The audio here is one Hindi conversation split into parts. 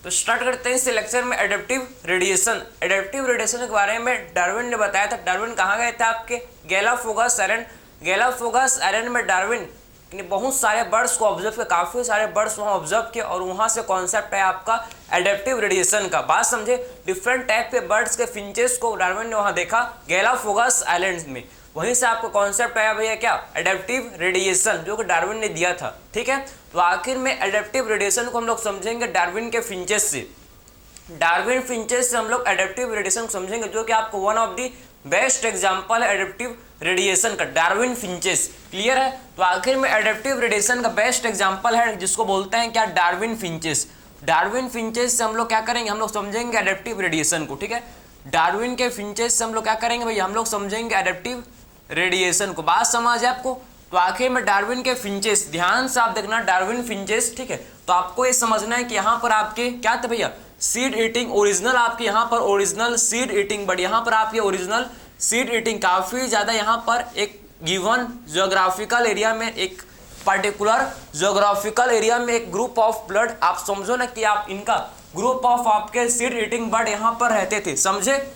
तो स्टार्ट करते हैं इस लेक्चर में एडेप्टिव रेडिएशन। एडेप्टिव रेडिएशन के बारे में डार्विन ने बताया था। डार्विन कहाँ गए थे आपके गैलापागोस आइलैंड। गैलापागोस आइलैंड में डार्विन ने बहुत सारे बर्ड्स को ऑब्जर्व किया, काफ़ी सारे बर्ड्स वहाँ ऑब्जर्व किए और वहाँ से कॉन्सेप्ट है आपका एडेप्टिव रेडिएशन का। बात समझे, डिफरेंट टाइप के बर्ड्स के फिंचेस को डार्विन ने वहाँ देखा गैलापागोस आइलैंड में। वहीं से आपको कॉन्सेप्ट आया भैया क्या, एडेप्टिव रेडिएशन, जो कि डार्विन ने दिया था। ठीक है, तो आखिर में एडेप्टिव रेडिएशन को हम लोग समझेंगे डार्विन के फिंचेस से। डार्विन फिंचेस से हम लोग एडेप्टिव रेडिएशन को समझेंगे, जो कि आपको one of the best example है एडेप्टिव रेडिएशन का, डार्विन फिंचेस। क्लियर है, तो आखिर में एडेप्टिव रेडिएशन का बेस्ट एग्जांपल है जिसको बोलते हैं क्या, डार्विन फिंचेस। डार्विन फिंचेस से हम लोग क्या करेंगे, हम लोग समझेंगे एडेप्टिव रेडिएशन को। ठीक है, डार्विन के फिंचेस से हम लोग क्या करेंगे भैया, हम लोग समझेंगे एडेप्टिव रेडिएशन को। बात समझ है आपको। तो आखिर में डार्विन के फिंचेस, ध्यान से आप देखना डार्विन फिंचेस। ठीक है, तो आपको ये समझना है कि यहाँ पर आपके क्या थे भैया, सीड ईटिंग ओरिजिनल, आपके यहाँ पर ओरिजिनल सीड ईटिंग बर्ड, यहाँ पर आपके ओरिजिनल सीड ईटिंग काफ़ी ज़्यादा यहाँ पर एक गिवन ज्योग्राफिकल एरिया में, एक पर्टिकुलर ज्योग्राफिकल एरिया में एक ग्रुप ऑफ ब्लड, आप समझो ना कि आप इनका ग्रुप ऑफ आपके सीड ईटिंग बर्ड यहाँ पर रहते थे। समझे,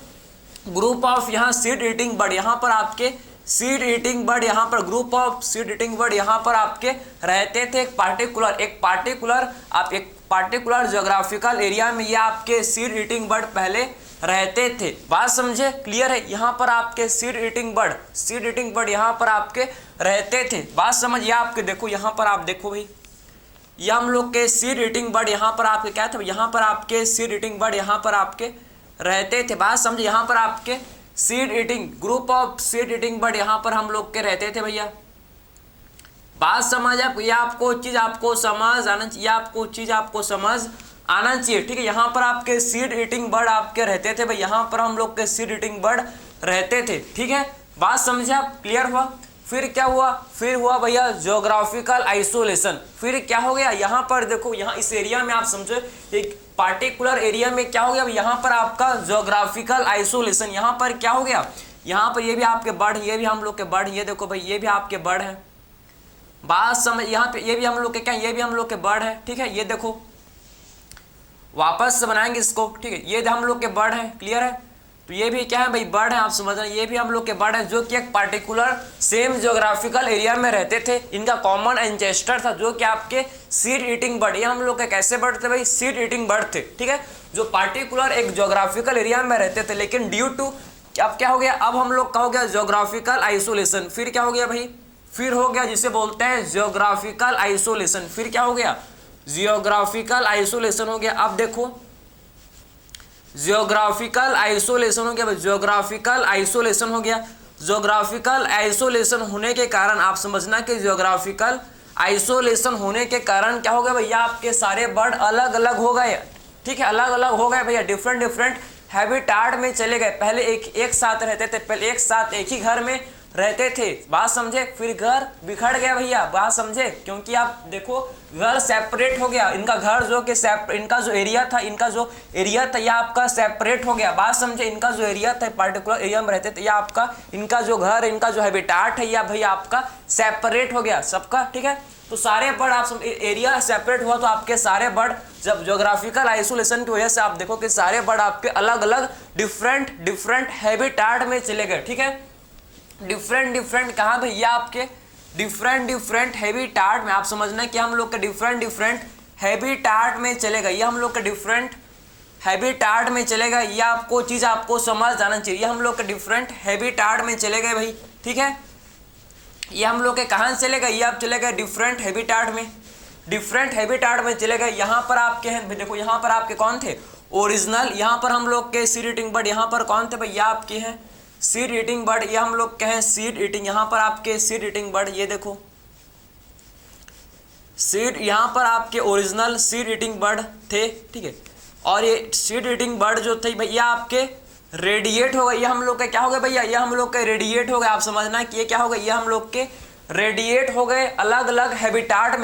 ग्रुप ऑफ यहाँ सीड ईटिंग बर्ड, यहाँ पर आपके सीड ईटिंग बर्ड, यहाँ पर group of seed eating bird यहाँ पर आपके रहते थे एक पार्टिकुलर ज्योग्राफिकल एरिया में। ये आपके सीड ईटिंग बर्ड पहले रहते थे। बात समझे, क्लियर है। यहाँ पर आपके सीड ईटिंग बर्ड यहाँ पर आपके रहते थे। बात समझिए आपके, देखो यहाँ पर आप देखो भाई, ये हम लोग के सीड ईटिंग बर्ड यहाँ पर आपके क्या थे, यहाँ पर आपके सीड ईटिंग बर्ड यहाँ पर आपके रहते थे। बात समझे, यहाँ पर आपके seed eating group of seed eating bird यहाँ पर हम लोग के रहते थे भैया। बात समझ आप, ये आपको चीज आपको समझ आना चाहिए, आपको चीज आपको समझ आना चाहिए। ठीक है, यहाँ पर आपके सीड ईटिंग बर्ड आपके रहते थे भाई, यहाँ पर हम लोग के सीड ईटिंग बर्ड रहते थे। ठीक है, बात समझे आप, क्लियर हुआ। फिर क्या हुआ, फिर हुआ भैया ज्योग्राफिकल आइसोलेशन। फिर क्या हो गया, यहाँ पर देखो, यहाँ इस एरिया में आप समझो एक पार्टिकुलर एरिया में क्या हो गया, यहाँ पर आपका ज्योग्राफिकल आइसोलेशन। यहाँ पर क्या हो गया, यहाँ पर ये भी आपके बर्ड, ये भी हम लोग के बर्ड, ये देखो भाई ये भी आपके बर्ड है। बात समझ, यहाँ पे ये भी हम लोग के क्या, ये भी हम लोग के बर्ड है। ठीक है, ये देखो वापस से बनाएंगे इसको। ठीक है, ये हम लोग के बर्ड है, क्लियर है। तो ये भी क्या है भाई, बर्ड है, आप समझ रहे हैं, ये भी हम लोग के बर्ड है, जो कि एक पार्टिकुलर सेम ज्योग्राफिकल एरिया में रहते थे। इनका कॉमन एंसेस्टर था जो कि आपके सीड ईटिंग बर्ड, ये हम लोग के कैसे बर्ड थे भाई, सीड ईटिंग बर्ड थे। ठीक है, जो पार्टिकुलर एक ज्योग्राफिकल एरिया में रहते थे, लेकिन ड्यू टू अब क्या हो गया, अब हम लोग का हो गया ज्योग्राफिकल आइसोलेशन। फिर क्या हो गया भाई, फिर हो गया जिसे बोलते हैं ज्योग्राफिकल आइसोलेशन। फिर क्या हो गया, जियोग्राफिकल आइसोलेशन हो गया। अब देखो ज्योग्राफिकल आइसोलेशन हो गया, ज्योग्राफिकल आइसोलेशन हो गया। ज्योग्राफिकल आइसोलेशन होने के कारण आप समझना कि ज्योग्राफिकल आइसोलेशन होने के कारण क्या हो गया भैया, आपके सारे बर्ड अलग अलग हो गए। ठीक है, अलग अलग हो गए भैया, डिफरेंट हैबिटाट में चले गए। पहले एक साथ रहते थे, पहले एक साथ एक ही घर में रहते थे। बात समझे, फिर घर बिखर गया भैया। बात समझे, क्योंकि आप देखो घर सेपरेट हो गया, इनका घर जो कि इनका जो एरिया था, यह आपका सेपरेट हो गया। बात समझे, इनका जो एरिया था पार्टिकुलर एरिया में रहते थे, यह आपका इनका जो घर, इनका जो हैबिटाट है, यह भैया आपका सेपरेट हो गया सबका। ठीक है, तो सारे बर्ड आप एरिया सेपरेट हुआ, तो आपके सारे बर्ड जब ज्योग्राफिकल आइसोलेशन की वजह से आप देखो कि सारे बर्ड आपके अलग अलग डिफरेंट हैबिटाट में चले गए। ठीक है, डिफरेंट कहाँ भैया, आपके डिफरेंट हैबिटाट में। आप समझना कि हम लोग के डिफरेंट हैबिटाट में चले गए, ये हम लोग के डिफरेंट हैबिटाट में चले गए। ये आपको चीज़ आपको समझ जाना चाहिए, ये हम लोग के डिफरेंट हैबिटाट में चले गए भाई। ठीक है, ये हम लोग के कहाँ से चले गए, ये आप चले गए डिफरेंट हैबिटाट में चले गए। यहाँ पर आपके हैं देखो, यहाँ पर आपके कौन थे, ओरिजिनल। यहाँ पर हम लोग के सीड ईटिंग बर्ड, यहाँ पर कौन थे भैया, आपके हैं सीड ईटिंग बर्ड। ये हम लोग कहें सीड ईटिंग, यहाँ पर आपके सीड ईटिंग बर्ड, ये देखो सीड, यहाँ पर आपके ओरिजिनल सीड ईटिंग बर्ड थे। ठीक है, और ये सीड ईटिंग बर्ड जो थे भैया आपके रेडिएट हो गए। ये हम लोग के क्या हो गए भैया, ये हम लोग के रेडिएट हो गए। आप समझना कि ये क्या हो गए, ये हम लोग के रेडिएट हो गए, अलग अलग हैबिटाट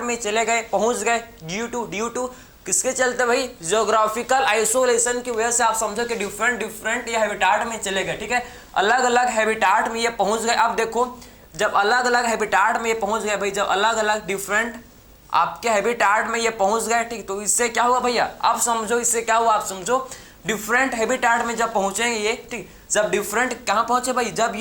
में चले गए, पहुंच गए। ड्यू टू किसके चलते भाई, ज्योग्राफिकल आइसोलेशन की वजह से। आप समझो कि डिफरेंट ये हैबिटाट में चले गए। ठीक है, अलग अलग हैबिटाट में ये पहुंच गए। अब देखो जब अलग अलग हैबिटाट में ये पहुंच गए भाई, जब अलग अलग डिफरेंट आपके हैबिटाट में ये पहुंच गए, ठीक। तो इससे क्या हुआ भैया, अब समझो इससे क्या हुआ, आप समझो डिफरेंट हैबिटाट में जब पहुंचेंगे ये, ठीक। जब डिफरेंट कहाँ पहुंचे भाई, जब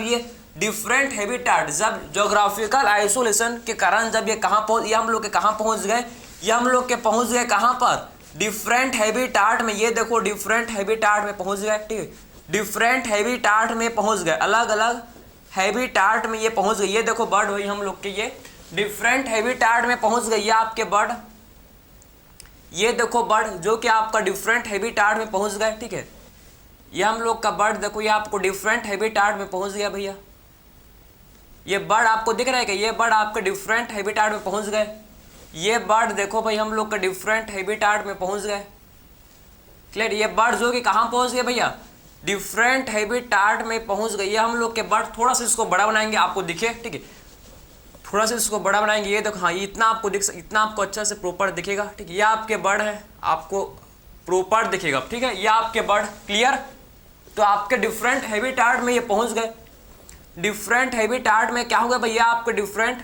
ये डिफरेंट हैबिटाट, जब ज्योग्राफिकल आइसोलेशन के कारण जब ये कहाँ पहुंच, ये हम लोग के कहाँ पहुंच गए, ये हम लोग के पहुंच गए कहाँ पर, डिफरेंट हैबिटाट में। ये देखो डिफरेंट हैबिटाट में पहुंच गए, ठीक। डिफरेंट हैबिटाट में पहुंच गए, अलग अलग हैबिटाट में ये पहुंच गए। ये देखो बर्ड हुई हम लोग के, ये डिफरेंट हैबिटाट में पहुंच गई, ये आपके बर्ड, ये देखो बर्ड जो कि आपका डिफरेंट हैबिटाट में पहुंच गए, ठीक है। ये हम लोग का बर्ड देखो, ये आपको डिफरेंट हैबिटाट में पहुंच गया भैया। ये बर्ड आपको दिख रहा है कि ये बर्ड आपके डिफरेंट हैबिटाट में पहुंच गए। ये बर्ड देखो भाई हम लोग का डिफरेंट हैबिटाट में पहुंच गए, क्लियर। ये बर्ड जो कि कहाँ पहुंच गए भैया, डिफरेंट हैबिटाट में पहुंच गए। ये हम लोग के बर्ड, थोड़ा सा इसको बड़ा बनाएंगे आपको दिखे, ठीक है, थोड़ा सा इसको बड़ा बनाएंगे। ये देखो, हाँ, ये इतना आपको इतना आपको अच्छा से प्रॉपर दिखेगा, ठीक है। ये आपके बर्ड है, आपको प्रॉपर दिखेगा, ठीक है। ये आपके बर्ड, क्लियर। तो आपके डिफरेंट हैबिटाट में ये पहुंच गए। डिफरेंट हैबिटाट में क्या होगा भैया, आपके डिफरेंट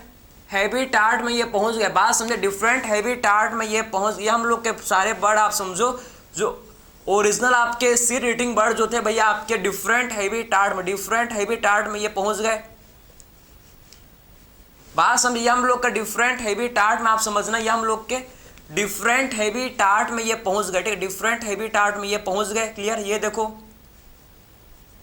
हैबिटाट में ये पहुंच गए। बात समझे, डिफरेंट हैबिटाट में ये पहुंच गए। हम लोग के सारे बर्ड आप समझो, जो ओरिजिनल आपके सीड ईटिंग बर्ड जो थे भैया, आपके डिफरेंट हैबिटाट में ये पहुंच गए। बात समझिए, हम लोग का डिफरेंट हैबिटाट में आप समझना, ये हम लोग के डिफरेंट हैबिटाट में ये पहुंच गए, ठीक है। डिफरेंट हैबिटाट में ये पहुंच गए, क्लियर। ये देखो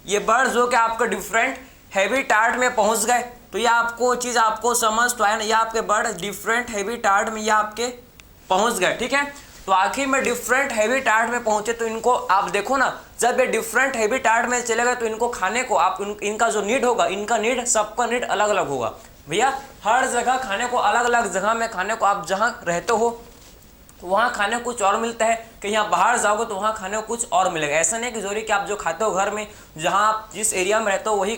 ये बर्ड जो कि आपका डिफरेंट हैबिटाट में पहुंच गए। तो ये आपको चीज आपको समझ तो आया ना, ये आपके बर्ड डिफरेंट हैबिटाट में ये आपके पहुंच गए, ठीक है। तो आखिर में डिफरेंट हैबिटाट में पहुंचे, तो इनको आप देखो ना, जब ये डिफरेंट हैबिटाट में चले गए तो इनको खाने को आप इनका जो नीड होगा, इनका नीड, सबका नीड अलग अलग होगा भैया। हर जगह खाने को, अलग अलग जगह में खाने को, आप जहाँ रहते हो वहाँ खाने को कुछ और मिलता है, कि यहाँ बाहर जाओगे तो वहाँ खाने को कुछ और मिलेगा। ऐसा नहीं कि जरूरी कि आप जो खाते हो घर में, जहाँ आप जिस एरिया में रहते हो वही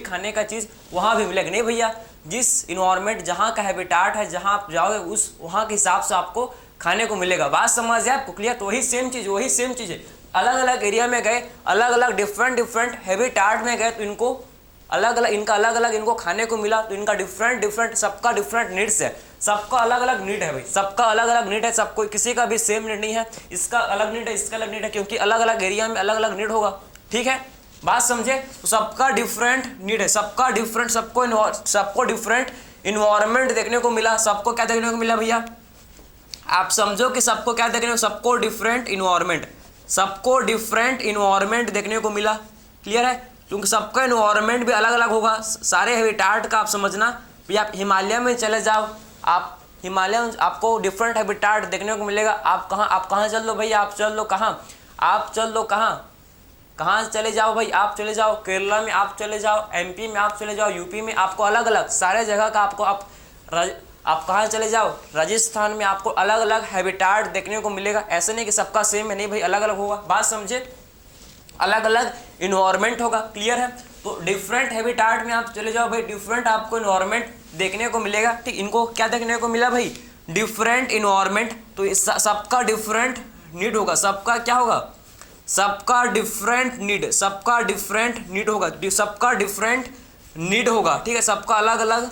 खाने का चीज़ वहाँ भी मिलेगा, नहीं भैया। जिस इन्वायरमेंट, जहाँ का हैबिटाट है, जहाँ आप जाओगे उस वहाँ के हिसाब से आपको खाने को मिलेगा। बात समझ आए आपको, क्लियर। तो वही सेम चीज़ है, अलग अलग एरिया में गए, अलग अलग डिफरेंट हैबिटाट में गए, तो इनको अलग अलग इनको खाने को मिला। तो इनका डिफरेंट सबका डिफरेंट नीड्स है, सबका अलग अलग नीड है भाई, सबका अलग अलग नीड है, सबको किसी का भी सेम नीड नहीं है। इसका अलग नीड है, इसका अलग नीड है, क्योंकि अलग अलग एरिया में अलग अलग नीड होगा, ठीक है। बात समझे, तो सबका डिफरेंट नीड है, सबको डिफरेंट इन्वायरमेंट देखने को मिला। सबको क्या देखने को मिला भैया, आप समझो कि सबको क्या देखने को, सबको डिफरेंट इन्वायरमेंट देखने को मिला, क्लियर है। क्योंकि सबका इन्वायरमेंट भी अलग अलग होगा, सारे हैबिटाट का आप समझना भी। आप हिमालय में चले जाओ, आप हिमालय में आपको डिफरेंट हैबिटाट देखने को मिलेगा। आप कहाँ चल लो भैया, आप चल लो कहाँ चले जाओ भाई, आप चले जाओ केरला में, आप चले जाओ एमपी में, आप चले जाओ यूपी में, आपको अलग अलग सारे जगह का आपको आप कहाँ चले जाओ, राजस्थान में, आपको अलग अलग हैबिटाट देखने को मिलेगा। ऐसे नहीं कि सबका सेम है, नहीं भाई, अलग अलग होगा। बात समझे, अलग अलग इन्वायरमेंट होगा, क्लियर है। तो डिफरेंट हैबिटाट में आप चले जाओ भाई, डिफरेंट आपको इन्वायरमेंट देखने को मिलेगा, ठीक। इनको क्या देखने को मिला भाई, डिफरेंट इन्वायरमेंट। तो सबका डिफरेंट नीड होगा, सबका क्या होगा, सबका डिफरेंट नीड होगा, ठीक है। सबका अलग अलग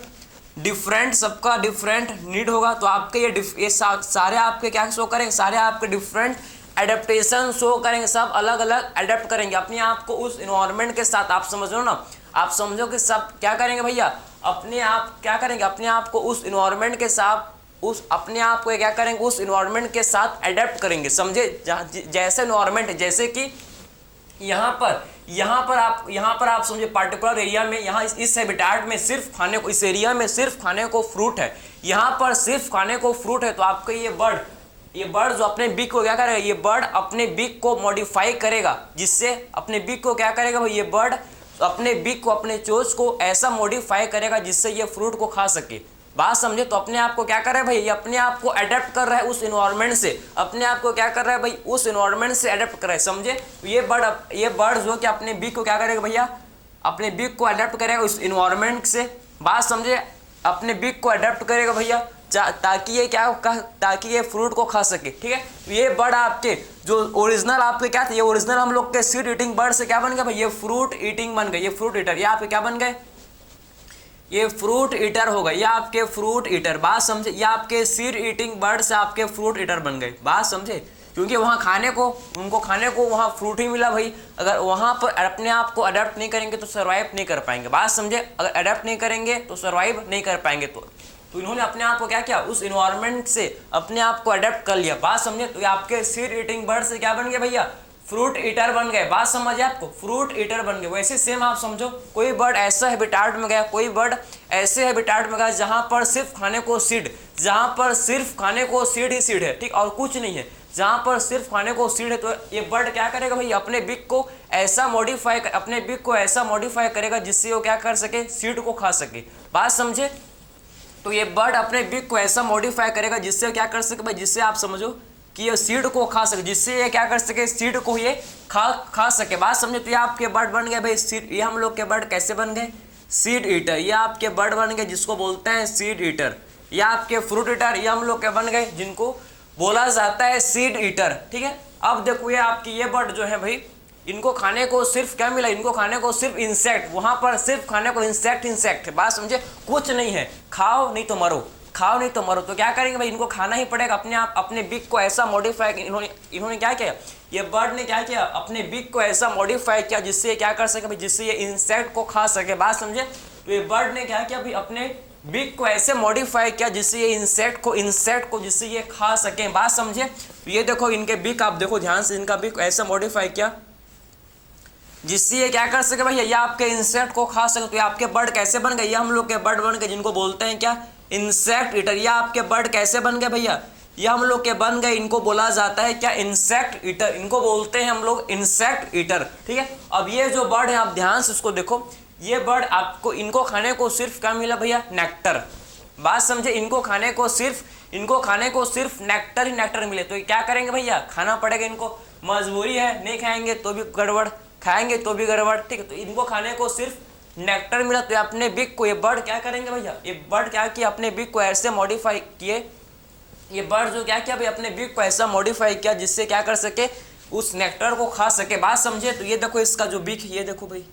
सबका डिफरेंट नीड होगा। तो आपके ये सारे आपके क्या शो करेंगे, सारे आपके डिफरेंट एडेप्टेशन शो करेंगे, सब अलग अलग एडेप्ट करेंगे अपने आप को उस इन्वायरमेंट के साथ। आप समझ लो ना, आप समझो कि सब क्या करेंगे भैया, अपने आप क्या करेंगे, अपने आप को उस इन्वायरमेंट के साथ, अपने आप को क्या करेंगे, उस इन्वायरमेंट के साथ एडेप्ट करेंगे, समझे। जैसे इन्वायरमेंट है, जैसे कि यहाँ पर आप समझे पार्टिकुलर एरिया में, यहाँ इस हैबिटाट में सिर्फ खाने को, इस एरिया में सिर्फ खाने को फ्रूट है, यहाँ पर सिर्फ खाने को फ्रूट है। तो आपका ये बर्ड जो अपने बीक को क्या करेगा, ये बर्ड अपने बीक को मॉडिफाई करेगा, जिससे अपने बीक को क्या करेगा भाई, ये बर्ड अपने बीक को, अपने चोंच को ऐसा मॉडिफाई करेगा जिससे ये फ्रूट को खा सके। बात समझे। तो अपने आप को क्या कर रहा है भाई, ये अपने आप को अडेप्ट कर रहा है उस इन्वायरमेंट से, अपने आप को क्या कर रहा है भाई, उस इन्वायरमेंट से अडेप्ट कर रहा है, समझे। ये बर्ड जो कि अपने बीक को क्या करेगा भैया, अपने बीक को अडेप्ट करेगा उस इन्वायरमेंट से। बात समझे, अपने बीक को अडेप्ट करेगा भैया, ताकि ये फ्रूट को खा सके, ठीक है। ये बर्ड आपके जो ओरिजिनल आपके क्या थे, ये ओरिजिनल हम लोग के सीड ईटिंग बर्ड से क्या बन गए भाई, ये फ्रूट ईटिंग बन गए, ये फ्रूट ईटर, ये आपके क्या बन गए, ये फ्रूट ईटर हो गए, ये आपके फ्रूट ईटर, बात समझे, ये आपके सीड ईटिंग बर्ड से आपके फ्रूट ईटर बन गए, बात समझे, क्योंकि वहाँ खाने को, उनको खाने को वहाँ फ्रूट ही मिला भाई। अगर वहाँ पर अपने आप को अडेप्ट नहीं करेंगे तो सर्वाइव नहीं कर पाएंगे, बात समझे, अगर अडेप्ट नहीं करेंगे तो सर्वाइव नहीं कर पाएंगे। तो इन्होंने अपने आप को क्या किया, उस इन्वायरमेंट से अपने आप को अडेप्ट कर लिया, बात समझे। तो ये आपके सीड ईटिंग बर्ड से क्या बन गए भैया, फ्रूट ईटर बन गए, बात समझ आए आपको, फ्रूट ईटर बन गए। वैसे सेम आप समझो, कोई बर्ड ऐसा हैबिटाट में गया, कोई बर्ड ऐसे हैबिटाट में गया जहाँ पर सिर्फ खाने को सीड, जहाँ पर सिर्फ खाने को सीड ही सीड है, ठीक, और कुछ नहीं है, जहाँ पर सिर्फ खाने को सीड है, तो ये बर्ड क्या करेगा भाई, अपने बिग को ऐसा मॉडिफाई, अपने बिग को ऐसा मॉडिफाई करेगा जिससे वो क्या कर सके, सीड को खा सके, बात समझे। तो ये बर्ड अपने बिग को ऐसा मॉडिफाई करेगा जिससे क्या कर सके भाई, जिससे आप समझो कि ये सीड को खा सके, जिससे ये क्या कर सके, सीड को ये खा सके, बात समझे। तो ये आपके बर्ड बन गए भाई सीड, ये हम लोग के बर्ड कैसे बन गए, सीड ईटर, ये आपके बर्ड बन गए जिसको बोलते हैं सीड ईटर। ये आपके फ्रूट ईटर, ये हम लोग के बन गए जिनको बोला जाता है सीड ईटर, ठीक है। अब देखो ये आपकी ये बर्ड जो है भाई, इनको खाने को सिर्फ क्या मिला, इनको खाने को सिर्फ इंसेक्ट, वहां पर सिर्फ खाने को इंसेक्ट है, बात समझे, कुछ नहीं है, खाओ नहीं तो मरो, खाओ नहीं तो मरो। तो क्या करेंगे भाई, इनको खाना ही पड़ेगा, अपने आप अपने बिग को ऐसा मॉडिफाई, इन्होंने क्या किया, ये बर्ड ने क्या किया, अपने बिग को ऐसा मॉडिफाई किया जिससे क्या कर सके भाई, जिससे ये इंसेक्ट को खा सके, बात समझे। तो ये बर्ड ने क्या किया भाई, अपने बिग को ऐसे मॉडिफाई किया जिससे ये इंसेक्ट को जिससे ये खा सके, बात समझे। तो ये देखो इनके बिग, आप देखो ध्यान से, इनका बिग ऐसा मॉडिफाई किया जिससे ये क्या कर सके भाई, ये आपके इंसेक्ट को खा सके। तो ये आपके बर्ड कैसे बन गए, ये हम लोग के बर्ड बन गए जिनको बोलते हैं क्या, इंसेक्ट ईटर। ये आपके बर्ड कैसे बन गए भैया, ये हम लोग के बन गए, इनको बोला जाता है क्या, इंसेक्ट ईटर, इनको बोलते हैं हम लोग इंसेक्ट ईटर, ठीक है। अब ये जो बर्ड है आप ध्यान से उसको देखो, ये बर्ड आपको, इनको खाने को सिर्फ क्या मिला भैया, नेक्टर, बात समझे, इनको खाने को सिर्फ नेक्टर ही नेक्टर मिले। तो क्या करेंगे भैया, खाना पड़ेगा इनको, मजबूरी है, नहीं खाएंगे तो भी गड़बड़, खाएंगे तो भी गड़बड़, ठीक है। तो इनको खाने को सिर्फ नेक्टर मिला, तो अपने बिग को ये बर्ड क्या करेंगे भैया, ये बर्ड क्या किया, अपने बिग को ऐसे मॉडिफाई किए, ये बर्ड जो क्या किया भाई, अपने बिग को ऐसा मॉडिफाई किया जिससे क्या कर सके, उस नेक्टर को खा सके, बात समझे। तो ये देखो इसका जो बिग, ये देखो भाई,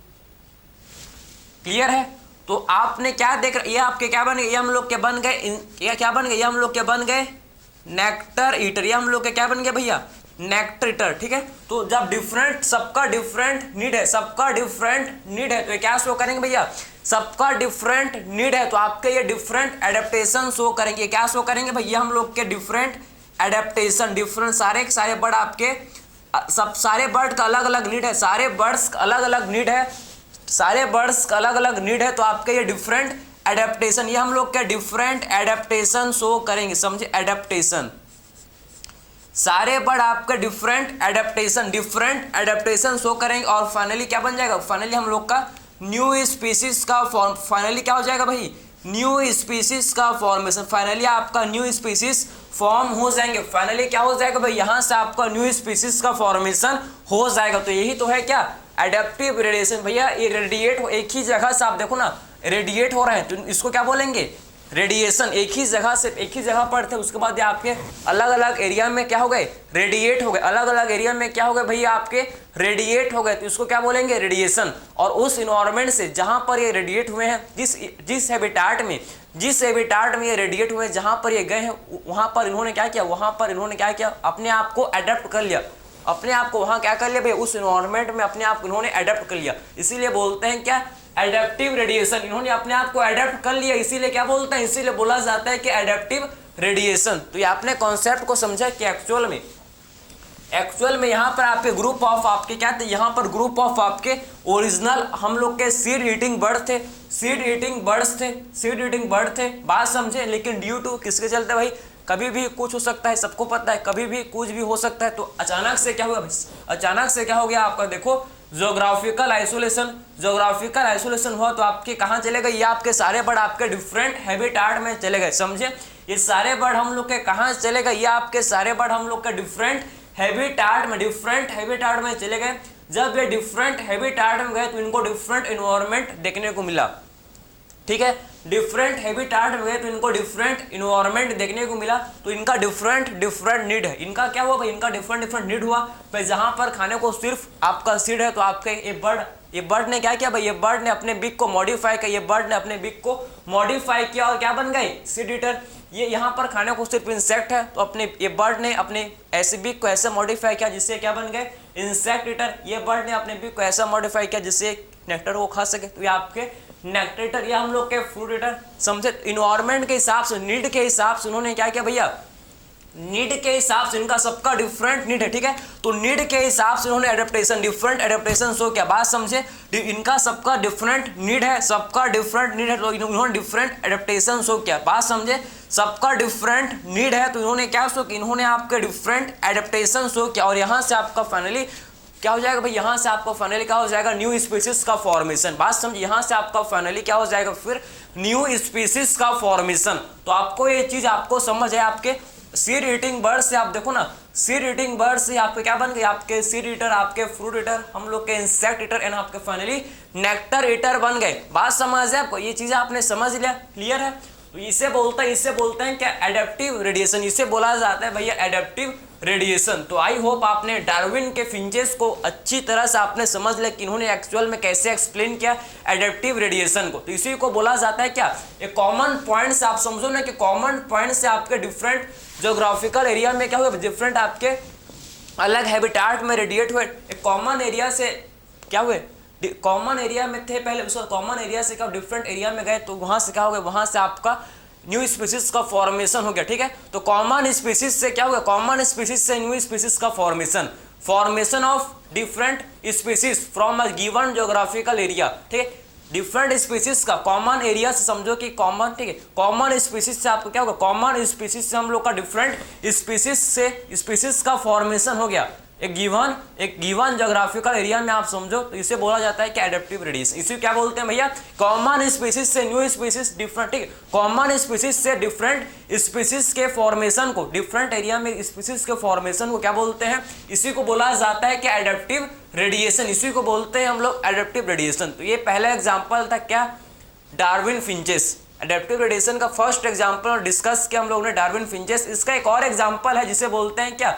क्लियर है। तो आपने क्या देख रहे, ये आपके क्या बन गए, ये हम लोग के बन गए, ये क्या बन गए, ये हम लोग के बन गए नेक्टर ईटर, ये हम लोग के क्या बन गए भैया, नेक्टर ईटर, ठीक है। तो जब डिफरेंट, सबका डिफरेंट नीड है, सबका डिफरेंट नीड है, तो ये क्या शो करेंगे भैया, सबका डिफरेंट नीड है, तो आपके ये डिफरेंट एडेप्टेशन शो करेंगे, क्या शो करेंगे भैया, हम लोग के डिफरेंट एडेप्टेशन, डिफरेंट सारे बर्ड आपके, सब सारे बर्ड का अलग अलग नीड है, सारे बर्ड्स का अलग अलग नीड है, सारे बर्ड्स का अलग अलग नीड है, तो आपके ये डिफरेंट एडेप्टेशन, ये हम लोग के डिफरेंट एडेप्टेशन शो करेंगे, समझे, एडेप्टेशन, सारे बर्ड आपके डिफरेंट एडेप्टेशन शो करेंगे, और फाइनली क्या बन जाएगा, फाइनली हम लोग का न्यू स्पीसीज का फॉर्म, फाइनली क्या हो जाएगा भाई, न्यू स्पीसीज का फॉर्मेशन, फाइनली आपका न्यू स्पीसीज फॉर्म हो जाएंगे, फाइनली क्या हो जाएगा भाई, यहाँ से आपका न्यू स्पीसीज का फॉर्मेशन हो जाएगा। तो यही तो है क्या, एडेप्टिव रेडिएशन भैया, ये रेडिएट हो, एक ही जगह से आप देखो ना, रेडिएट हो रहे हैं, तो इसको क्या बोलेंगे, रेडिएशन, एक ही जगह पर थे, उसके बाद ये आपके अलग अलग एरिया में क्या हो गए, रेडिएट हो गए, अलग अलग एरिया में क्या हो गए भैया, आपके रेडिएट हो गए, तो इसको क्या बोलेंगे, रेडिएशन। और उस इन्वायरमेंट से जहां पर ये रेडिएट हुए हैं, जिस हैबिटाट में ये रेडिएट हुए हैं, जहां पर ये गए हैं, वहां पर इन्होंने क्या किया, अपने आप को अडेप्ट कर लिया, अपने आप को वहां क्या कर लिया भाई, उस इन्वायरमेंट में अपने आप को इन्होंने अडेप्ट कर लिया, इसीलिए बोलते हैं क्या, एडेप्टिव रेडिएशन, इन्होंने अपने आप को अडेप्ट कर लिया, इसीलिए क्या बोलते हैं, इसीलिए बोला जाता है कि एडेप्टिव रेडिएशन। तो ये आपने कॉन्सेप्ट को समझा कि एक्चुअल में यहाँ पर आपके ग्रुप ऑफ आपके क्या थे, यहाँ पर ग्रुप ऑफ आपके ओरिजिनल हम लोग के सीड ईटिंग बर्ड थे, बात समझे। लेकिन ड्यू टू किसके चलते भाई, कभी भी कुछ हो सकता है, सबको पता है, कभी भी कुछ भी हो सकता है। तो अचानक से क्या हो गया आपका, देखो ज्योग्राफिकल आइसोलेशन हुआ, तो आपके कहाँ चले गए, ये आपके सारे बर्ड आपके डिफरेंट हैबिटाट में चले गए, समझे। ये सारे बर्ड हम लोग के कहाँ चले गए, ये आपके सारे बर्ड हम लोग के डिफरेंट हैबिटाट में चले गए। जब ये डिफरेंट हैबिटाट में गए तो इनको डिफरेंट इन्वायरमेंट देखने को मिला, ठीक है, डिफरेंट हैबिटाट में गए तो इनको डिफरेंट इन्वायरमेंट देखने को मिला, तो इनका डिफरेंट नीड है, इनका क्या हुआ भाई, इनका डिफरेंट नीड हुआ भाई। जहां पर खाने को सिर्फ आपका सीड है, तो आपके ये बर्ड ये बर्ड ने क्या किया भाई, ये बर्ड ने अपने बिग को मॉडिफाई किया, ये बर्ड ने अपने बिग को मॉडिफाई किया और क्या बन गए, सीड ईटर। ये यहाँ पर खाने को सिर्फ इंसेक्ट है, तो अपने ये बर्ड ने अपने ऐसे बिग को ऐसे मॉडिफाई किया जिससे क्या बन गए, इंसेक्ट ईटर। ये बर्ड ने अपने बिग को ऐसा मॉडिफाई किया जिससे नेक्टर को खा सके, तो ये आपके नेक्टर ईटर, ये हम लोग के फ्रूट ईटर। समझे, इन्वायरमेंट के हिसाब से, नीड के हिसाब से उन्होंने क्या किया भैया, नीड के हिसाब से, इनका सबका डिफरेंट नीड है, ठीक है, तो नीड के हिसाब से उन्होंने एडेप्टेशन, डिफरेंट एडेप्टेशन शो किया। बात समझे, इनका सबका डिफरेंट नीड है, सबका डिफरेंट नीड है, तो इन्होंने डिफरेंट एडेप्टेशन शो किया। बात समझे, सबका डिफरेंट नीड है तो इन्होंने क्या शो किया, इन्होंने आपके डिफरेंट एडेप्टेशन शो किया। और यहाँ से आपका फाइनली क्या हो जाएगा भाई, यहाँ से आपका फाइनली क्या हो जाएगा, न्यू स्पीसीज का फॉर्मेशन। बात समझिए, यहाँ से आपका फाइनली क्या हो जाएगा, फिर न्यू स्पीसीज का फॉर्मेशन। तो आपको ये चीज आपको समझ है, आपके सीड ईटिंग बर्ड से आप देखो ना, सीड ईटिंग बर्ड से आपके क्या बन गए, आपके सीड ईटर, आपके फ्रूट ईटर, हम लोग के इंसेक्ट ईटर एंड आपके फाइनली नेक्टर ईटर बन गए। बात समझ है आपको, ये चीजें आपने समझ लिया, क्लियर है। तो इसे बोलते हैं क्या, एडेप्टिव रेडिएशन, इसे बोला जाता है भैया एडेप्टिव रेडिएशन। तो आई होप आपने डार्विन के फिंचेस को अच्छी तरह से आपने समझ लिया कि इन्होंने एक्चुअल में कैसे एक्सप्लेन किया एडेप्टिव रेडिएशन को। तो इसी को बोला जाता है क्या, एक कॉमन पॉइंट से आप समझो ना कि कॉमन पॉइंट से आपके डिफरेंट ज्योग्राफिकल एरिया में क्या हुआ, डिफरेंट आपके अलग हैबिटाट में रेडिएट हुए, एक कॉमन एरिया से क्या हुए, कॉमन एरिया में थे पहले, उस कॉमन एरिया से क्या डिफरेंट एरिया में गए, तो वहां से क्या हो गया, वहां से आपका न्यू स्पीसीज का फॉर्मेशन हो गया, ठीक है। तो कॉमन स्पीसीज से क्या हो गया, कॉमन स्पीसीज से न्यू स्पीसीज का formation of different species from a given geographical area, ठीक है। डिफरेंट स्पीसीज का कॉमन एरिया से समझो कि कॉमन, ठीक है, कॉमन स्पीसीज से आपको क्या होगा, कॉमन स्पीसीज से हम लोग का डिफरेंट स्पीसीज का फॉर्मेशन हो गया एक गिवन ज्योग्राफिकल एरिया में, आप समझो। तो इसे बोला जाता है कि एडेप्टिव रेडिएशन। इसे क्या बोलते हैं भैया, कॉमन स्पीसीज से न्यू स्पीसीज डिफरेंट, ठीक है, कॉमन स्पीसीज से डिफरेंट स्पीसीज के फॉर्मेशन को, डिफरेंट एरिया में स्पीसीज के फॉर्मेशन को क्या बोलते हैं, इसी को बोला जाता है कि एडेप्टिव रेडिएशन, इसी को बोलते हैं हम लोग एडेप्टिव रेडिएशन। तो ये पहला एग्जाम्पल था क्या, डार्विन फिंचेस। एडेप्टिव रेडिएशन का फर्स्ट एग्जाम्पल डिस्कस किया हम लोग ने, डार्विन फिंचेस। इसका एक और एग्जाम्पल है जिसे बोलते हैं क्या,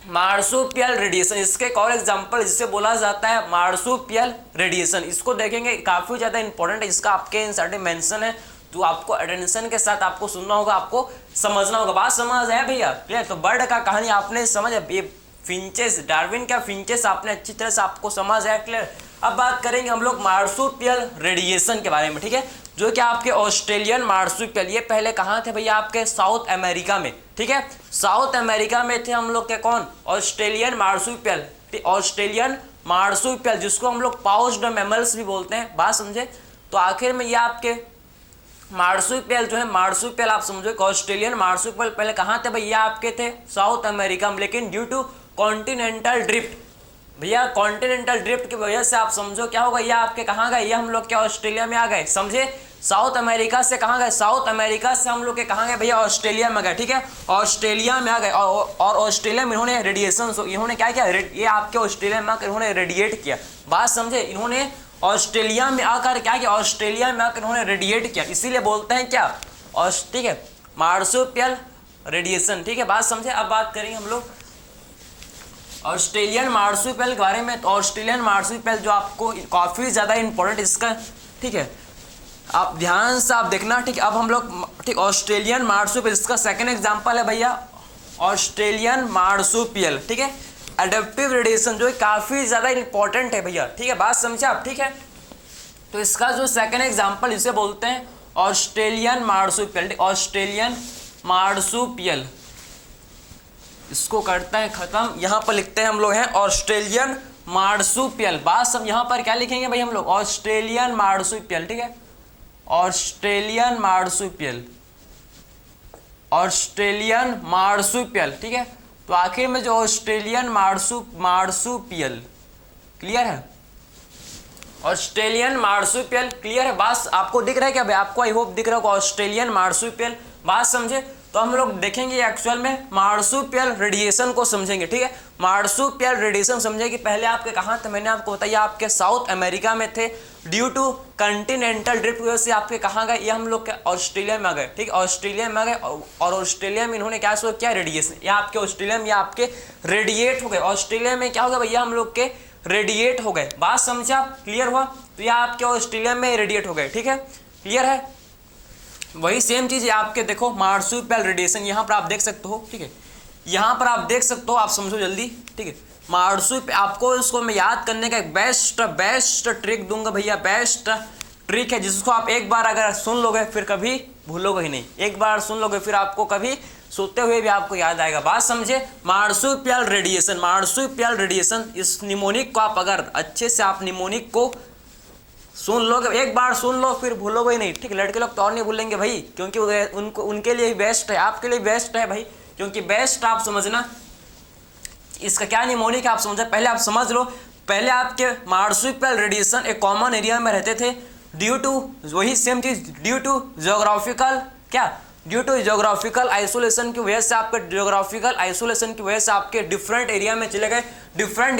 मार्सुपियल रेडिएशन। इसके एक और एग्जाम्पल जिसे बोला जाता है मार्सुपियल रेडिएशन। इसको देखेंगे, काफी ज्यादा इंपॉर्टेंट है, इसका आपके इंसर्टेड मेंशन है, तो आपको अटेंशन के साथ आपको सुनना होगा, आपको समझना होगा। बात समझ है भैया, क्लियर। तो बर्ड का कहानी आपने समझ, ये फिंचेस, डार्विन का फिंचेस आपने अच्छी तरह से आपको समझ है, क्लियर। अब बात करेंगे हम लोग मार्सुपियल रेडिएशन के बारे में, ठीक है, जो कि आपके ऑस्ट्रेलियन मार्सुपियल, ये पहले कहाँ थे भैया, आपके साउथ अमेरिका में, ठीक है, साउथ अमेरिका में थे हम लोग के कौन, ऑस्ट्रेलियन मार्सुपियल, ऑस्ट्रेलियन मार्सुपियल, जिसको हम लोग पाउच्ड मैमल्स भी बोलते हैं। बात समझे, तो आखिर में ये आपके मार्सुपियल जो है, मार्सुपियल आप समझो, ऑस्ट्रेलियन मार्सुपियल पहले कहाँ थे भैया, आपके थे साउथ अमेरिका में, लेकिन ड्यू टू कॉन्टिनेंटल ड्रिफ्ट, भैया कॉन्टिनेंटल ड्रिफ्ट की वजह से आप समझो क्या होगा, ये आपके कहाँ गए, ये हम लोग क्या ऑस्ट्रेलिया में आ गए, समझे। साउथ अमेरिका से कहाँ गए, साउथ अमेरिका से हम लोग के कहाँ गए भैया, ऑस्ट्रेलिया में गए, ठीक है, ऑस्ट्रेलिया में आ गए। और ऑस्ट्रेलिया में इन्होंने रेडिएशन, इन्होंने क्या किया, ये आपके ऑस्ट्रेलिया में आकर इन्होंने रेडिएट किया। बात समझे, इन्होंने ऑस्ट्रेलिया में आकर क्या किया, ऑस्ट्रेलिया में आकर इन्होंने रेडिएट किया, इसीलिए बोलते हैं क्या, ठीक है, मार्सुपियल रेडिएशन, ठीक है। बात समझे। अब बात करेंगे हम लोग ऑस्ट्रेलियन मार्सुपियल के बारे में। तो ऑस्ट्रेलियन मार्सुपियल जो आपको काफ़ी ज़्यादा इंपॉर्टेंट इसका, ठीक है, आप ध्यान से आप देखना, ठीक है। अब हम लोग, ठीक, ऑस्ट्रेलियन मार्सुपियल, इसका सेकंड एग्जांपल है भैया ऑस्ट्रेलियन मार्सुपियल, ठीक है, एडेप्टिव रेडिएशन, जो काफ़ी ज़्यादा इंपॉर्टेंट है भैया, ठीक है। बात समझे आप, ठीक है। तो इसका जो सेकंड एग्जांपल इसे बोलते हैं ऑस्ट्रेलियन मार्सुपियल, ऑस्ट्रेलियन मार्सुपियल, इसको करते हैं खत्म, यहाँ पर लिखते हैं हम लोग हैं ऑस्ट्रेलियन मार्सुपियल। बात सब यहाँ पर क्या लिखेंगे भाई हम लोग, ऑस्ट्रेलियन मार्सुपियल, ठीक है, ऑस्ट्रेलियन मार्सुपियल, ऑस्ट्रेलियन मार्सुपियल, ठीक है। तो आखिर में जो ऑस्ट्रेलियन मार्सुपियल, क्लियर है, ऑस्ट्रेलियन मार्सुपियल, क्लियर है। बात आपको दिख रहा है क्या भाई, आपको आई होप दिख रहा होगा ऑस्ट्रेलियन मार्सुपियल। बात समझे, तो हम लोग देखेंगे एक्चुअल में मार्सुपियल रेडिएशन को समझेंगे, ठीक है। मार्सुपियल रेडिएशन समझेंगे, पहले आपके कहाँ थे, मैंने आपको बताया आपके साउथ अमेरिका में थे, ड्यू टू कंटिनेंटल ड्रिफ्ट की वजह से आपके कहाँ गए, ये हम लोग ऑस्ट्रेलिया में आ गए, ठीक है, ऑस्ट्रेलिया में आ गए। और ऑस्ट्रेलिया में इन्होंने क्या शो किया, रेडिएशन, या आपके ऑस्ट्रेलिया में या आपके रेडिएट हो गए। ऑस्ट्रेलिया में क्या हो गया भैया, हम लोग के रेडिएट हो गए। बात समझे आप, क्लियर हुआ? तो ये आपके ऑस्ट्रेलिया में रेडिएट हो गए, ठीक है, क्लियर है? वही सेम चीज आपके देखो मार्सुपियल रेडिएशन, यहाँ पर आप देख सकते हो, ठीक है, यहाँ पर आप देख सकते हो, आप समझो जल्दी, ठीक है। आपको इसको मैं याद करने का एक बेस्ट ट्रिक दूंगा भैया, बेस्ट ट्रिक है जिसको आप एक बार अगर सुन लोगे फिर कभी भूलोगे ही नहीं। एक बार सुन लोगे फिर आपको कभी सोते हुए भी आपको याद आएगा। बात समझे? मार्सुपियल रेडिएशन, इस निमोनिक को आप अगर अच्छे से आप निमोनिक को सुन लोगे, एक बार सुन लो फिर भूलोगे ही नहीं, ठीक है। लड़के लोग तो और नहीं भूलेंगे भाई, क्योंकि उनको उनके लिए बेस्ट है, आपके लिए बेस्ट है भाई, क्योंकि बेस्ट आप समझना इसका क्या निमोनिक है आप समझो, पहले आप समझ लो। पहले आपके मार्सुपियल रेडिएशन एक कॉमन एरिया में रहते थे ड्यू टू, वही सेम चीज, ड्यू टू जियोग्राफिकल आइसोलेशन की वजह से, आपके जियोग्राफिकल आइसोलेशन की वजह से आपके डिफरेंट एरिया में चले गए, डिफरेंट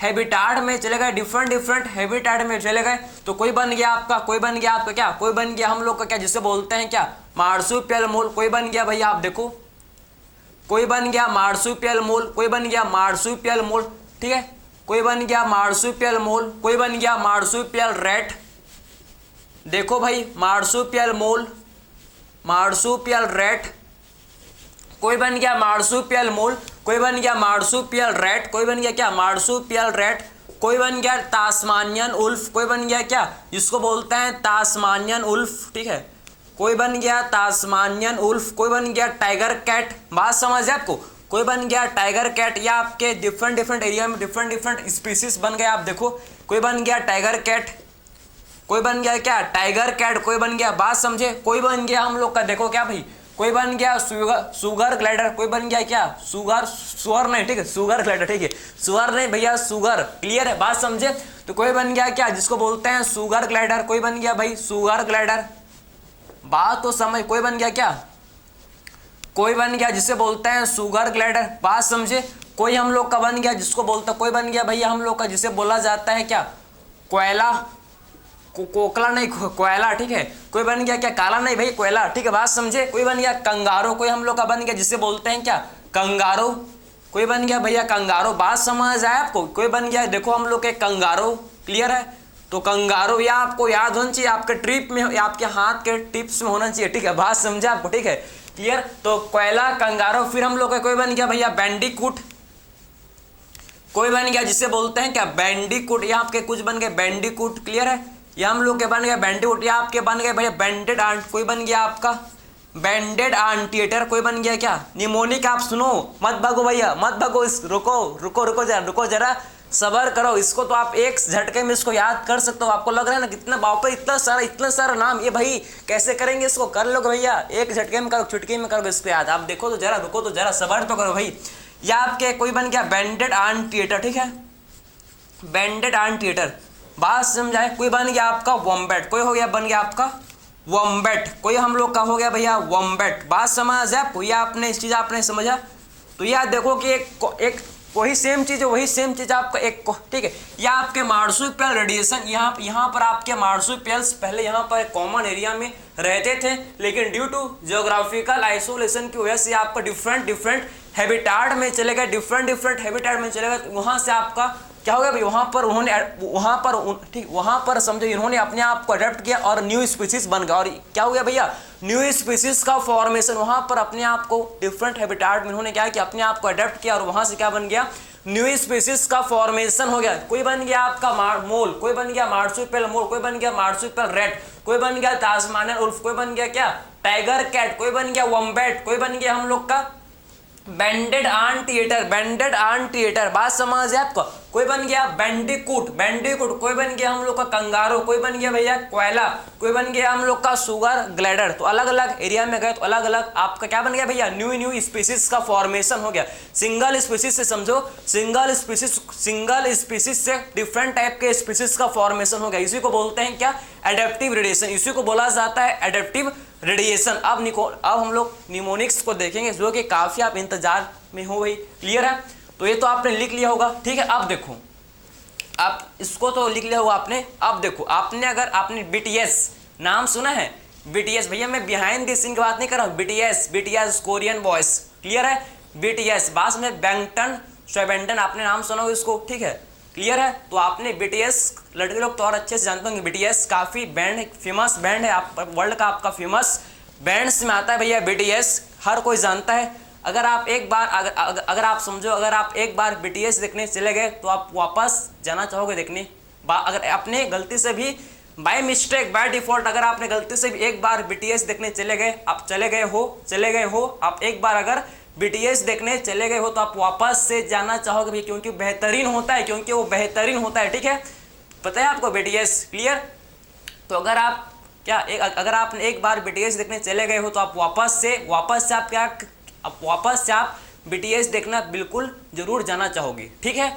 हैबिटाट में चले गए, डिफरेंट हैबिटाट में चले गए। तो कोई बन गया आपका क्या, कोई बन गया हम लोग का क्या जिसे बोलते हैं क्या, मार्सुपियल मोल। कोई बन गया भैया, आप देखो, कोई बन गया मार्सुपियल मोल, ठीक है, कोई बन गया मार्सुपियल मोल, कोई बन गया मार्सुपियल रेट। देखो भाई, मार्सुपियल मोल, मार्सुपियल रेट, कोई बन गया मार्सुपियल मोल, कोई बन गया मार्सुपियल रेट, कोई बन गया क्या, मार्सुपियल रेट, कोई बन गया तास्मानियन उल्फ, कोई बन गया क्या जिसको बोलते हैं तास्मानियन उल्फ, ठीक है, कोई बन गया तास्मानियन उल्फ, कोई बन गया टाइगर कैट। बात समझ है आपको? कोई बन गया टाइगर कैट, या आपके डिफरेंट एरिया में डिफरेंट स्पीसीज बन गए। आप देखो, कोई बन गया टाइगर कैट, कोई बन गया क्या टाइगर कैट, कोई बन गया, बात समझे, कोई बन गया हम लोग का देखो क्या भाई, कोई बन गया सुगर ग्लाइडर, कोई बन गया क्या सुअर नहीं, ठीक है, सुगर ग्लाइडर, ठीक है, सुअर नहीं भैया, सुगर, क्लियर है? बात समझे? तो कोई बन गया क्या जिसको बोलते हैं सुगर ग्लाइडर, कोई बन गया भाई सुगर ग्लाइडर। बात तो समझ, कोई बन गया क्या, कोई बन गया जिसे बोलते हैं सुगर ग्लाइडर। बात समझे? कोई हम लोग का बन गया जिसको बोलते हैं, कोई बन गया भैया हम लोग का जिसे बोला जाता है क्या, कोयला, कोकला नहीं, कोयला, ठीक है। कोई बन गया क्या, काला नहीं भाई, कोयला, ठीक है। बात समझे? कोई बन गया कंगारो, कोई हम लोग का बन गया जिसे बोलते हैं क्या, कंगारो, कोई बन गया भैया कंगारो। बात समझ आए आपको? कोई बन गया देखो हम लोग के कंगारो, क्लियर है? तो कंगारो या आपको याद होना चाहिए, आपके ट्रिप में, आपके हाथ के टिप्स में होना चाहिए, ठीक है। बात समझे आपको, ठीक है, क्लियर? तो कोयला, कंगारो, फिर हम लोग का कोई बन गया भैया बैंडिकूट, कोई बन गया जिसे बोलते हैं क्या, बैंडिकूट, या आपके कुछ बन गए बैंडिकूट, क्लियर है? या हम लोग के बन गए बैंडिकूट, या आपके बन गए भैया बैंडेड आंट, कोई बन गया आपका बैंडेड आंटिएटर, कोई बन गया क्या निमोनिक। आप सुनो, मत भागो भैया, मत भागो, रुको जरा सबर करो। इसको तो आप एक झटके में इसको याद कर सकते हो। आपको लग रहा है ना कितना बाप रे, इतना सारा नाम, ये भाई कैसे करेंगे इसको, कर लोगे भैया, एक झटके में करो, चुटकी में करोगे इसको याद। आप देखो तो जरा, रुको तो जरा, सबर तो करो भाई। या आपके कोई बन गया बैंडेड आंटिएटर, ठीक है, बैंडेड आंटिएटर। बात समझाए? कोई बन गया आपका वॉम्बैट, कोई हो गया बन गया आपका वॉम्बैट, कोई हम लोग का हो गया भैया वॉम्बैट। बात समझ है आपको? या आपने इस चीज़ आपने समझा? तो यार देखो कि एक वही सेम चीज़ है, वही सेम चीज़ आपका एक, ठीक है। या आपके मार्सुपियल रेडिएशन, यहाँ पर आपके मार्सुपियल्स पहले यहाँ पर कॉमन एरिया में रहते थे, लेकिन ड्यू टू जियोग्राफिकल आइसोलेशन की वजह से आपका डिफरेंट हैबिटाट में चले गए, डिफरेंट हैबिटाट में चले गए। तो वहाँ से आपका क्या हो गया भाई, वहाँ पर समझो इन्होंने अपने आप को अडेप्ट किया और न्यू स्पीसीज बन गया। और क्या हो गया भैया, न्यू स्पीसीज का फॉर्मेशन, वहाँ पर अपने आप को डिफरेंट हैबिटाट में इन्होंने क्या किया, अपने आप को अडेप्ट किया, और वहाँ से क्या बन गया, न्यू स्पीसीज का फॉर्मेशन हो गया। कोई बन गया आपका मोल, कोई बन गया मार्सुपियल मोल, कोई बन गया मार्सुपियल रेट, कोई बन गया तास्मानियन उल्फ, कोई बन गया क्या टाइगर कैट, कोई बन गया वॉम्बैट, कोई बन गया हम लोग का बैंडेड आंटिएटर। बात समझ है आपको? कोई बन गया बैंडिकूट, कोई बन गया हम लोग का कंगारो, कोई बन गया भैया कोयला, कोई बन गया हम लोग का सुगर ग्लाइडर। तो अलग अलग एरिया में गए तो अलग अलग आपका क्या बन गया भैया, न्यू स्पीसीज का फॉर्मेशन हो गया। सिंगल स्पीसीज से समझो, सिंगल स्पीसीज से डिफरेंट टाइप के स्पीसीज का फॉर्मेशन हो गया। इसी को बोलते हैं क्या, एडेप्टिव रेडिएशन, इसी को बोला जाता है एडेप्टिव रेडिएशन। अब हम लोग निमोनिक्स को देखेंगे, जो कि काफी आप इंतजार में हो भाई, क्लियर है? तो ये तो आपने लिख लिया होगा, ठीक है। अब देखो, आप इसको तो लिख लिया होगा आपने। अब देखो, आपने BTS नाम सुना है? BTS भैया, मैं बिहाइंड द सीन की बात नहीं कर रहा हूँ, BTS कोरियन बॉयज, क्लियर है? BTS बात में बैंगटन स्वैबेंटन, आपने नाम सुना हो इसको, ठीक है, क्लियर है। तो आपने BTS, लड़के लोग तो और अच्छे से जानते होंगे, BTS काफ़ी बैंड, फेमस बैंड है, आप वर्ल्ड का आपका फेमस बैंड्स में आता है भैया BTS, हर कोई जानता है। अगर आप एक बार अगर आप समझो, अगर आप एक बार BTS देखने चले गए तो आप वापस जाना चाहोगे देखने। अगर आपने गलती से भी बाय मिस्टेक, बाय डिफॉल्ट, अगर आपने गलती से भी एक बार BTS देखने चले गए, आप चले गए हो आप एक बार अगर BTS देखने चले गए हो तो आप वापस से जाना चाहोगे भी, क्योंकि बेहतरीन होता है, क्योंकि वो बेहतरीन होता है, ठीक है, पता है आपको BTS, क्लियर। तो अगर आप अगर आपने एक बार BTS देखने चले गए हो तो आप वापस से आप BTS देखना बिल्कुल जरूर जाना चाहोगे, ठीक है,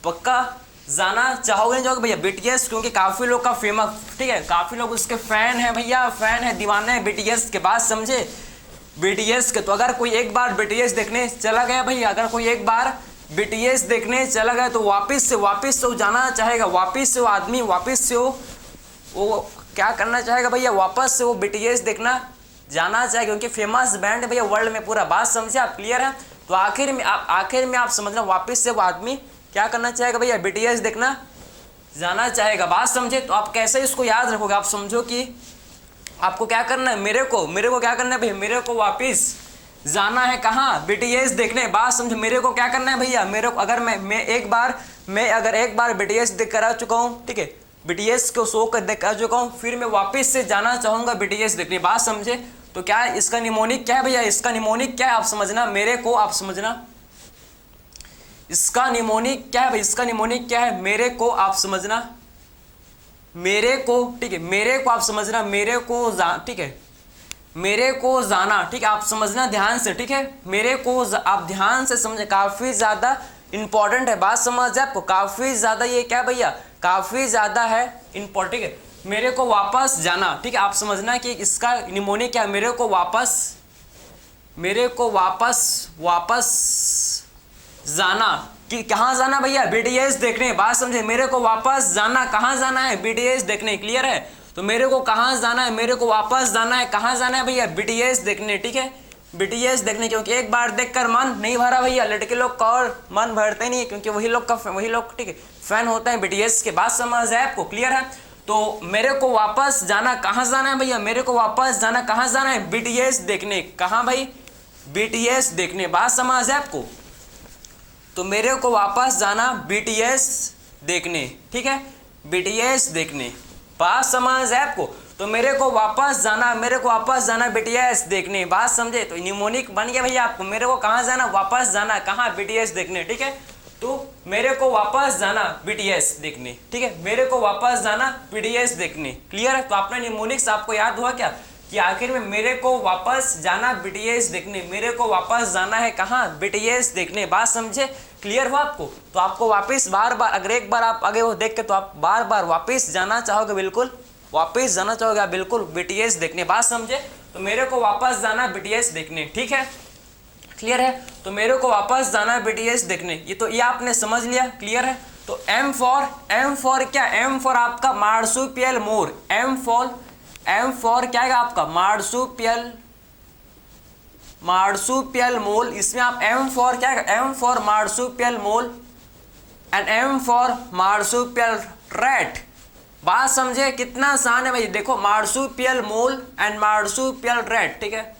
पक्का जाना चाहोगे नहीं चाहोगे भैया BTS, क्योंकि काफ़ी लोग का फेमस, ठीक है, काफ़ी लोग उसके फैन है भैया, फैन है, दीवाने हैं BTS के, बात समझे, BTS के। तो अगर कोई एक बार BTS देखने चला गया भैया, अगर कोई एक बार BTS देखने चला गया तो वापस से वो जाना चाहेगा, वापस से वो आदमी, वापस से वो क्या करना चाहेगा भैया, वापस से वो BTS देखना जाना चाहेगा, क्योंकि फेमस बैंड है भैया वर्ल्ड में पूरा, बात समझे आप, क्लियर है। तो आखिर में आप समझना, वापस से वो आदमी क्या करना चाहेगा भैया, BTS देखना जाना चाहेगा, बात समझे। तो आप कैसे इसको याद रखोगे, आप समझो कि आपको क्या करना है, मेरे को क्या करना है भैया, मेरे को वापस जाना है कहाँ, BTS देखने, बात समझो, मेरे को क्या करना है भैया, मेरे को अगर मैं एक बार BTS देख कर आ चुका हूँ, ठीक है, BTS को शो कर देख कर आ चुका हूँ, फिर मैं वापस से जाना चाहूँगा BTS देखने, बात समझे। तो क्या इसका निमोनिक क्या है भैया, इसका निमोनिक क्या है आप समझना, मेरे को आप समझना, इसका निमोनिक क्या है भाई, इसका निमोनिक क्या है, मेरे को आप समझना, मेरे को, ठीक है, मेरे को आप समझना, मेरे को ठीक है, मेरे को जाना, ठीक है, आप समझना ध्यान से, ठीक है, मेरे को आप ध्यान से समझे, काफ़ी ज़्यादा इंपॉर्टेंट है, बात समझ जाए आपको, काफ़ी ज़्यादा ये क्या भैया, काफ़ी ज़्यादा है इंपॉर्टेंट, ठीक है, मेरे को वापस जाना, ठीक है, आप समझना कि इसका निमोनिक क्या है, मेरे को वापस जाना, कि कहाँ जाना भैया, BTS देखने, बात समझे, मेरे को वापस जाना, कहाँ जाना है, BTS देखने, क्लियर है। तो मेरे को कहाँ जाना है, मेरे को वापस जाना है, कहाँ जाना है भैया, BTS देखने, ठीक है, BTS देखने, क्योंकि एक बार देखकर मन नहीं भरा भैया, लड़के लोग का और मन भरते नहीं है, क्योंकि वही लोग ठीक है फैन होते हैं BTS के, बात समझ है आपको, क्लियर है। तो मेरे को वापस जाना, कहाँ जाना है भैया, मेरे को वापस जाना, कहाँ जाना है, BTS देखने, कहाँ भाई, BTS देखने, बात समझ है आपको। तो मेरे को वापस जाना BTS देखने, ठीक है, BTS देखने, बात समझ है आपको। तो मेरे को वापस जाना BTS देखने, बात समझे। तो निमोनिक बन गया भैया आपको, मेरे को कहाँ जाना, वापस जाना, कहाँ, BTS देखने, ठीक है। तो मेरे को वापस जाना BTS देखने, ठीक है, मेरे को वापस जाना BTS देखने, क्लियर है। तो अपना निमोनिक्स आपको याद हुआ क्या, कि आखिर में मेरे को वापस जाना BTS देखने, मेरे को वापस जाना है कहाँ, BTS देखने, बात समझे, क्लियर हुआ आपको। तो आपको वापस बार बार, अगर एक बार आप आगे वो देख के, तो आप बार बार वापस जाना चाहोगे, बिल्कुल वापस जाना चाहोगे आप बिल्कुल BTS देखने, बात समझे। तो मेरे को वापस जाना BTS देखने, ठीक है, क्लियर है। तो मेरे को वापस जाना BTS देखने, ये आपने समझ लिया, क्लियर है। तो M फॉर क्या, M फॉर आपका मार्सुपियल मोर, M फॉर क्या है आपका, मार्सुपियल मोल, इसमें आप M फॉर क्या है, M for marsupial mole and M for marsupial rat, बात समझे, कितना आसान है भाई। देखो marsupial mole and marsupial rat, ठीक है,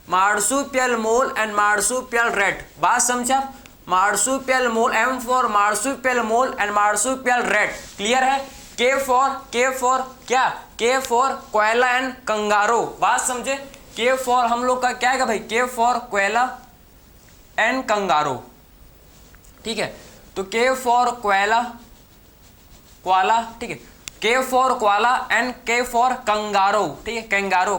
marsupial mole and marsupial rat, बात समझे आप, marsupial mole, M for marsupial mole and marsupial rat, clear है। K फॉर क्या, K फॉर कोयला एंड कंगारो, बात समझे। K फॉर हम लोग का क्या है भाई, K फॉर कोयला एंड कंगारो, ठीक है। तो K फॉर कोयला, ठीक है, K फॉर कोयला एंड K फॉर कंगारो, ठीक है, कंगारो,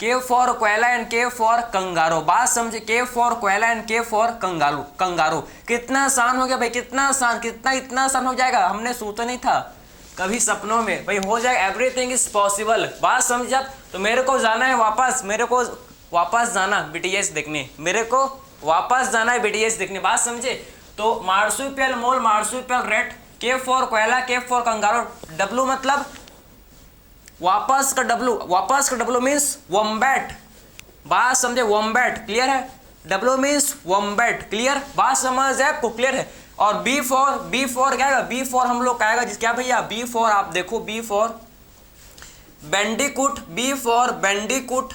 K फॉर कोयला एंड K फॉर कंगारो, बात समझे, K फॉर कोयला एंड K फॉर कंगारो। कितना आसान हो गया भाई, कितना आसान, इतना आसान हो जाएगा, हमने सोचा नहीं था कभी सपनों में, भाई हो जाएगा, एवरीथिंग इज पॉसिबल, बात समझ आप। तो मेरे को जाना है वापस, मेरे को वापस जाना BTS देखने, मेरे को वापस जाना है BTS देखने, बात समझे। तो marsupial mole, marsupial rate, K for कोयला, K फॉर कंगारो, W मतलब वापस का W मीन्स वॉम्बैट, बात समझे, वॉम्बैट, क्लियर है। W मीन्स वॉम्बैट, क्लियर, बात समझ है आपको, क्लियर है। और B फॉर क्या है, B फॉर हम लोग क्या आएगा, जिस क्या भैया, B फॉर आप देखो, B for bandicoot, B for bandicoot,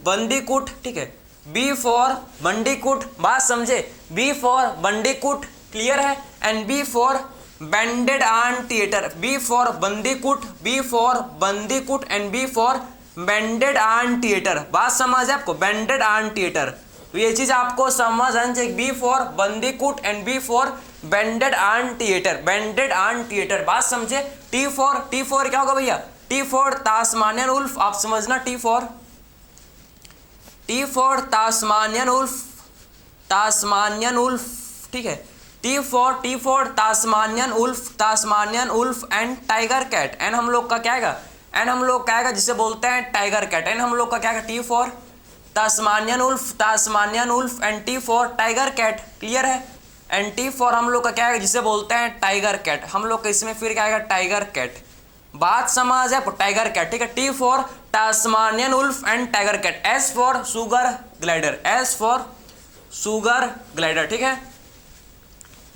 bandicoot, ठीक है, B फॉर बंदीकूट, बात समझे, B फॉर बंदीकूट, क्लियर है। And B for banded anteater, B for bandicoot, B for bandicoot and B for banded anteater, बात समझ है आपको, बैंडेड आर्न थिएटर, तो ये चीज आपको समझ आनी चाहिए। B for bandicoot and B for banded anteater, banded anteater, बात समझे। T फॉर क्या होगा भैया, T फॉर तास्मानियन उल्फ, आप समझना, T for Tasmanian wolf, Tasmanian wolf, ठीक है, T for Tasmanian wolf and tiger cat, and हम लोग का क्या आएगा, एंड हम लोग क्या आएगा जिसे बोलते हैं टाइगर कैट, एंड हम लोग का क्या आएगा, T for Tasmanian wolf and T for tiger cat, clear है। एंड T फॉर हम लोग का क्या आएगा जिसे बोलते हैं टाइगर कैट, हम लोग का इसमें फिर क्या आएगा, टाइगर कैट, बात समझ है, टाइगर कैट, ठीक है। T for Tasmanian wolf and tiger cat, S for sugar glider, S for sugar glider, ठीक है,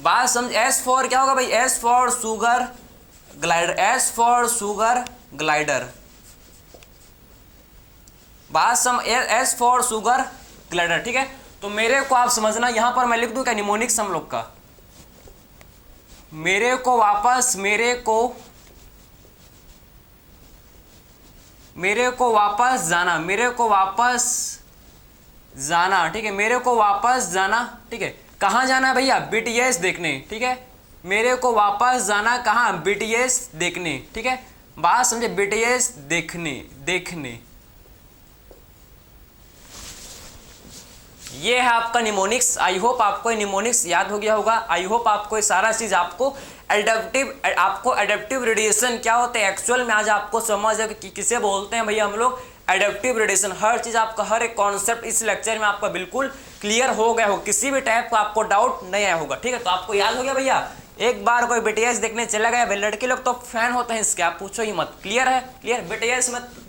बात समझ। S फॉर क्या होगा भाई, S for sugar glider, S for sugar glider, बात समझ, S फॉर शुगर ग्लाइडर, ठीक है। तो मेरे को आप समझना, यहां पर मैं लिख दूं क्या, निमोनिक्स हम लोग का, मेरे को वापस जाना, ठीक है, मेरे को वापस जाना, ठीक है, कहाँ जाना है भैया, BTS देखने, ठीक है, मेरे को वापस जाना कहाँ, BTS देखने, ठीक है, बात समझे, BTS देखने, ये है आपका निमोनिक्स। आई होप आपको निमोनिक्स याद हो गया होगा, आई होप आपको ये सारा चीज आपको एडेप्टिव रेडिएशन क्या होते हैं एक्चुअल में आज आपको समझ है कि किसे बोलते हैं भैया हम लोग, एडेप्टिव रेडिएशन। हर चीज आपका, हर एक कॉन्सेप्ट इस लेक्चर में आपका बिल्कुल क्लियर हो गया हो, किसी भी टाइप का आपको डाउट नहीं आया होगा, ठीक है। तो आपको याद हो गया भैया, एक बार कोई BTS देखने चला गया, लड़के लोग तो फैन होते हैं इसके, आप पूछो ही मत, क्लियर है, क्लियर,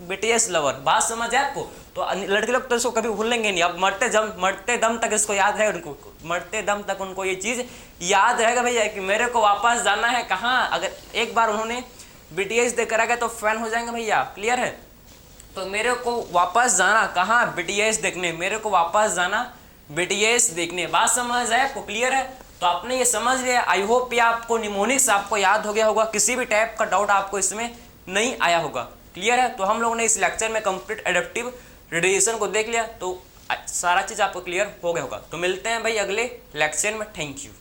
BTS लवर, बात समझ है आपको। तो लड़के लोग तो इसको कभी भूलेंगे नहीं, अब मरते दम तक इसको याद है, उनको मरते दम तक उनको ये चीज याद रहेगा भैया कि मेरे को वापस जाना है कहाँ, अगर एक बार उन्होंने BTS देख कर आ गया तो फैन हो जाएंगे भैया, क्लियर है। तो मेरे को वापस जाना कहाँ, BTS देखने, मेरे को वापस जाना BTS देखने, बात समझ है आपको, क्लियर है। तो आपने ये समझ लिया, आई होप ये आपको निमोनिक्स आपको याद हो गया होगा, किसी भी टाइप का डाउट आपको इसमें नहीं आया होगा, क्लियर है। तो हम लोगों ने इस लेक्चर में कंप्लीट एडेप्टिव रेडिएशन को देख लिया, तो सारा चीज़ आपको क्लियर हो गया होगा। तो मिलते हैं भाई अगले लेक्चर में, थैंक यू।